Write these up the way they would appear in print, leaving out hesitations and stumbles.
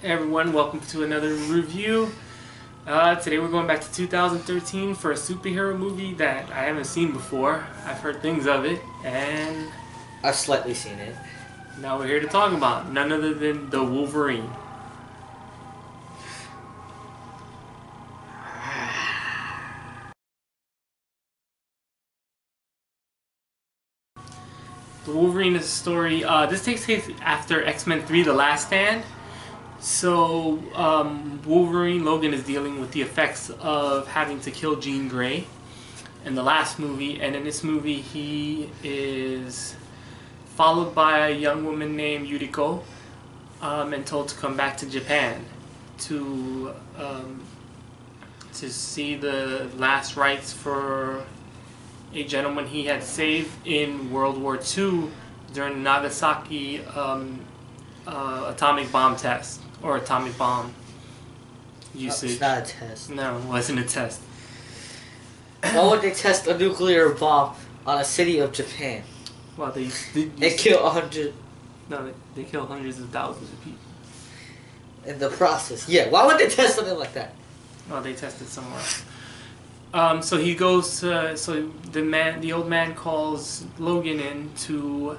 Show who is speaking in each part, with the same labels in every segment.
Speaker 1: Hey everyone, welcome to another review. Today we're going back to 2013 for a superhero movie that I haven't seen before. I've heard things of it, and
Speaker 2: I've slightly seen it.
Speaker 1: now we're here to talk about none other than the Wolverine. The Wolverine is a story. This takes place after X-Men 3: The Last Stand. So Wolverine Logan is dealing with the effects of having to kill Jean Grey in the last movie, and in this movie he is followed by a young woman named Yuriko and told to come back to Japan to see the last rites for a gentleman he had saved in World War II during the Nagasaki atomic bomb test, or atomic bomb usage.
Speaker 2: It's not a test.
Speaker 1: No, it wasn't a test.
Speaker 2: Why would they test a nuclear bomb on a city of Japan
Speaker 1: Well, they
Speaker 2: and kill 100
Speaker 1: no, they kill hundreds of thousands of people.
Speaker 2: in the process? Yeah, why would they test something like that?
Speaker 1: Oh, they tested somewhere else. So he goes. So the old man calls Logan in to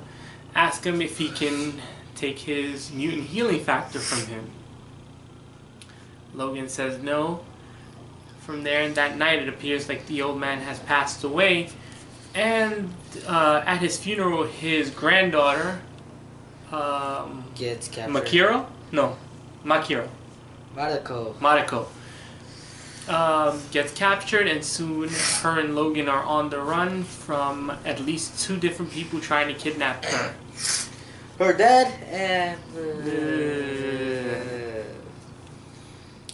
Speaker 1: ask him if he can take his mutant healing factor from him. Logan says no. From there, and that night, it appears like the old man has passed away. And at his funeral, his granddaughter,
Speaker 2: Gets captured.
Speaker 1: Makiro? No, Makiro.
Speaker 2: Mariko.
Speaker 1: Gets captured, and soon her and Logan are on the run from at least two different people trying to kidnap her.
Speaker 2: Her dad and...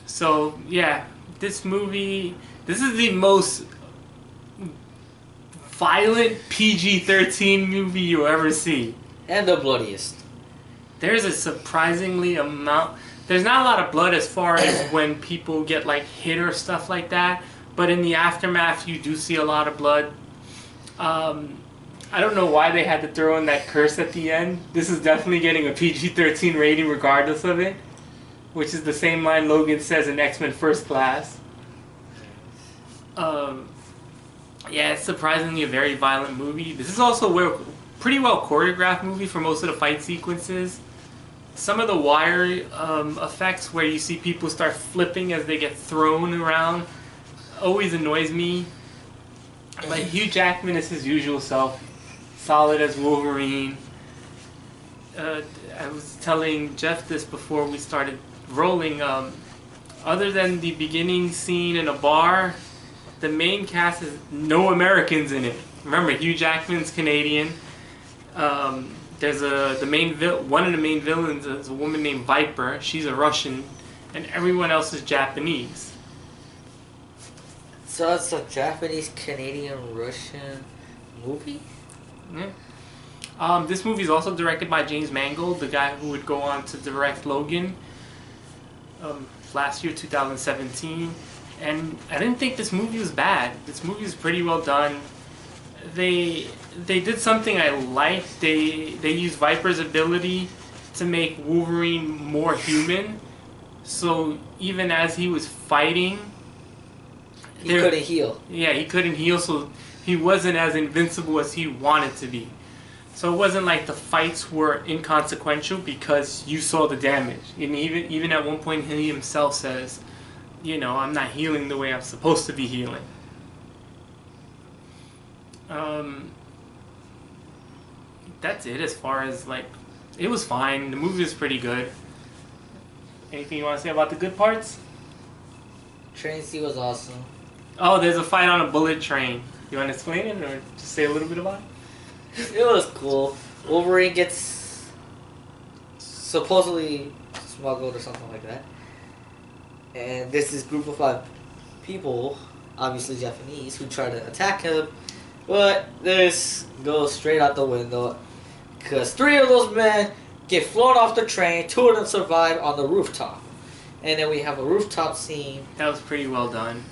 Speaker 1: So, yeah, this movie, this is the most violent PG-13 movie you'll ever see.
Speaker 2: And the bloodiest.
Speaker 1: There's a surprisingly amount. There's not a lot of blood as far as when people get like hit or stuff like that, but in the aftermath you do see a lot of blood. I don't know why they had to throw in that curse at the end. This is definitely getting a PG-13 rating regardless of it, which is the same line Logan says in X-Men First Class. Yeah, it's surprisingly a very violent movie. This is also a pretty well choreographed movie for most of the fight sequences. Some of the wire effects where you see people start flipping as they get thrown around always annoys me. But Hugh Jackman is his usual self, solid as Wolverine. I was telling Jeff this before we started rolling. Other than the beginning scene in a bar, the main cast has no Americans in it. Remember, Hugh Jackman's Canadian. There's one of the main villains is a woman named Viper. She's a Russian, and everyone else is Japanese.
Speaker 2: So it's a Japanese, Canadian, Russian movie?
Speaker 1: Yeah. This movie is also directed by James Mangold, the guy who would go on to direct Logan last year, 2017. And I didn't think this movie was bad. This movie is pretty well done. They did something I liked. They used Viper's ability to make Wolverine more human. So even as he was fighting,
Speaker 2: he couldn't heal.
Speaker 1: Yeah, he couldn't heal, so he wasn't as invincible as he wanted to be. So it wasn't like the fights were inconsequential because you saw the damage. And even at one point he himself says, you know, I'm not healing the way I'm supposed to be healing. That's it as far as, like, it was fine. The movie was pretty good. Anything you want to say about the good parts?
Speaker 2: Train scene was awesome.
Speaker 1: Oh, there's a fight on a bullet train. You want to explain it or just say a little bit about it?
Speaker 2: It was cool. Wolverine gets supposedly smuggled or something like that. And there's this group of 5 people, obviously Japanese, who try to attack him. But this goes straight out the window. Because 3 of those men get flown off the train. 2 of them survive on the rooftop. And then we have a rooftop scene.
Speaker 1: That was pretty well done.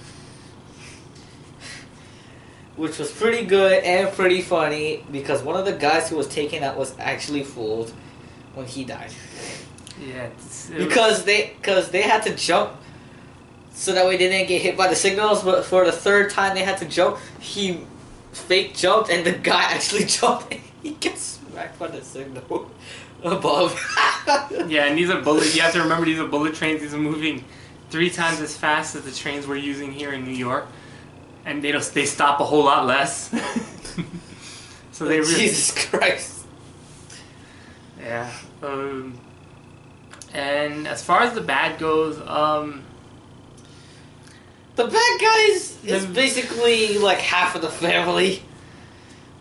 Speaker 2: Which was pretty good and pretty funny. Because one of the guys who was taken out was actually fooled when he died.
Speaker 1: Yeah,
Speaker 2: because they had to jump so that way they didn't get hit by the signals. But for the third time they had to jump, he fake jumped and the guy actually jumped. And he gets smacked by the signal above.
Speaker 1: Yeah, and these are bullet. You have to remember these are bullet trains. These are moving 3 times as fast as the trains we're using here in New York, and they stop a whole lot less. So they really,
Speaker 2: Jesus Christ.
Speaker 1: Yeah. And as far as the bad goes,
Speaker 2: the bad guys is basically like half of the family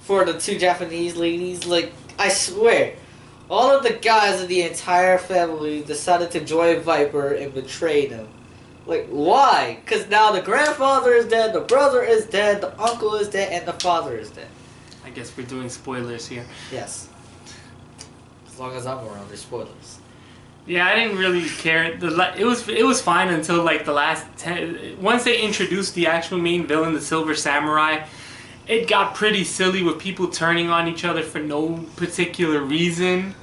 Speaker 2: for the 2 Japanese ladies. Like, I swear, all of the guys of the entire family decided to join Viper and betray them. Like, why? Because now the grandfather is dead, the brother is dead, the uncle is dead, and the father is dead.
Speaker 1: I guess we're doing spoilers here.
Speaker 2: Yes. As long as I'm around, there's spoilers.
Speaker 1: Yeah, I didn't really care. It was fine until like the last 10. Once they introduced the actual main villain, the Silver Samurai, it got pretty silly with people turning on each other for no particular reason,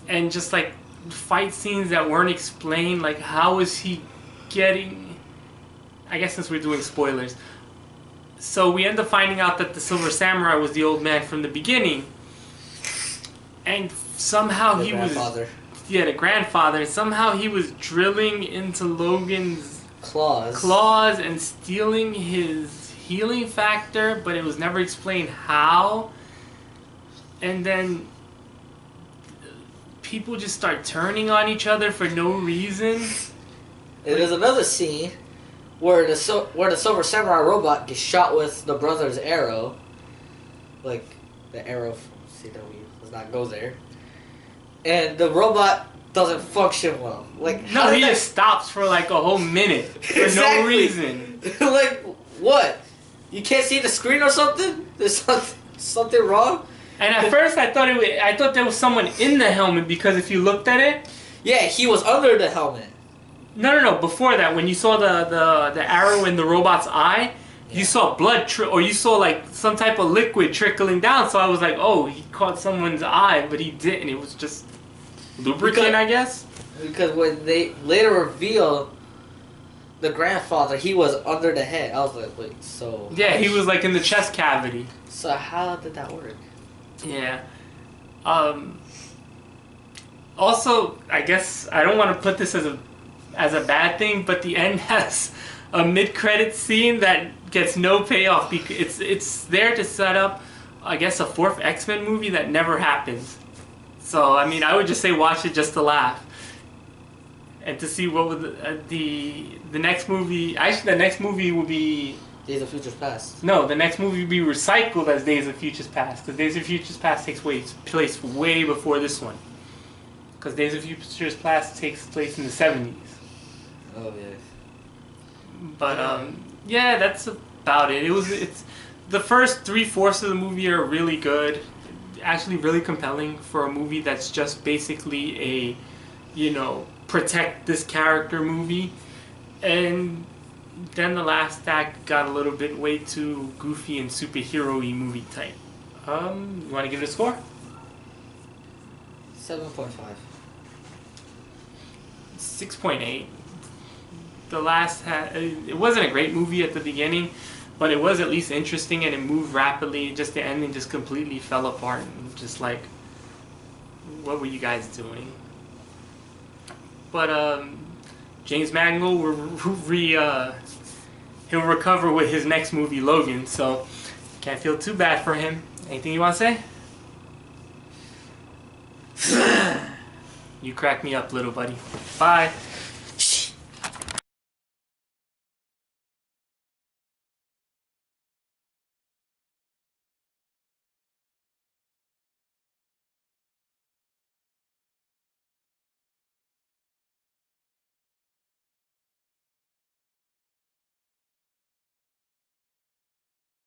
Speaker 1: and just like fight scenes that weren't explained. Like, how is he getting? I guess since we're doing spoilers, so we end up finding out that the Silver Samurai was the old man from the beginning, and somehow he was. Yeah, the grandfather, and somehow he was drilling into Logan's claws and stealing his healing factor, but it was never explained how. And then people just start turning on each other for no reason.
Speaker 2: And there's another scene where the Silver Samurai robot gets shot with the brother's arrow. Like, the arrow from CW does not go there. And the robot doesn't function well. Like,
Speaker 1: no, he just stops for like a whole minute for no reason.
Speaker 2: Like, what? You can't see the screen or something? There's something wrong?
Speaker 1: And at first I thought there was someone in the helmet, because if you looked at it,
Speaker 2: yeah, he was under the helmet.
Speaker 1: No. Before that, when you saw the arrow in the robot's eye, you saw blood, or you saw like some type of liquid trickling down. So I was like, oh, he caught someone's eye, but he didn't. It was just lubricant, I guess. Because
Speaker 2: when they later revealed the grandfather, he was under the head. I was like, wait, so...
Speaker 1: Yeah, he was like in the chest cavity.
Speaker 2: So how did that work?
Speaker 1: Yeah. Also, I guess I don't want to put this as a bad thing, but the end has a mid-credit scene that gets no payoff, because it's there to set up, I guess, a 4th X-Men movie that never happens. So, I mean, I would just say watch it just to laugh. And to see what would the next movie... Actually, the next movie will be...
Speaker 2: Days of Futures Past.
Speaker 1: No, the next movie will be recycled as Days of Futures Past. Because Days of Futures Past takes place way before this one. Because Days of Futures Past takes place in the 70s.
Speaker 2: Oh, yeah.
Speaker 1: But, yeah, that's about it. It's the first 3/4 of the movie are really good. Actually really compelling for a movie that's just basically a, protect this character movie. And then the last act got a little bit way too goofy and superhero-y movie type. You want to give it a score?
Speaker 2: 7.5.
Speaker 1: 6.8. The last it wasn't a great movie at the beginning, but it was at least interesting, and it moved rapidly. Just the ending just completely fell apart, and just like, what were you guys doing? But James Mangold he'll recover with his next movie, Logan. So can't feel too bad for him. Anything you want to say? You crack me up, little buddy. Bye.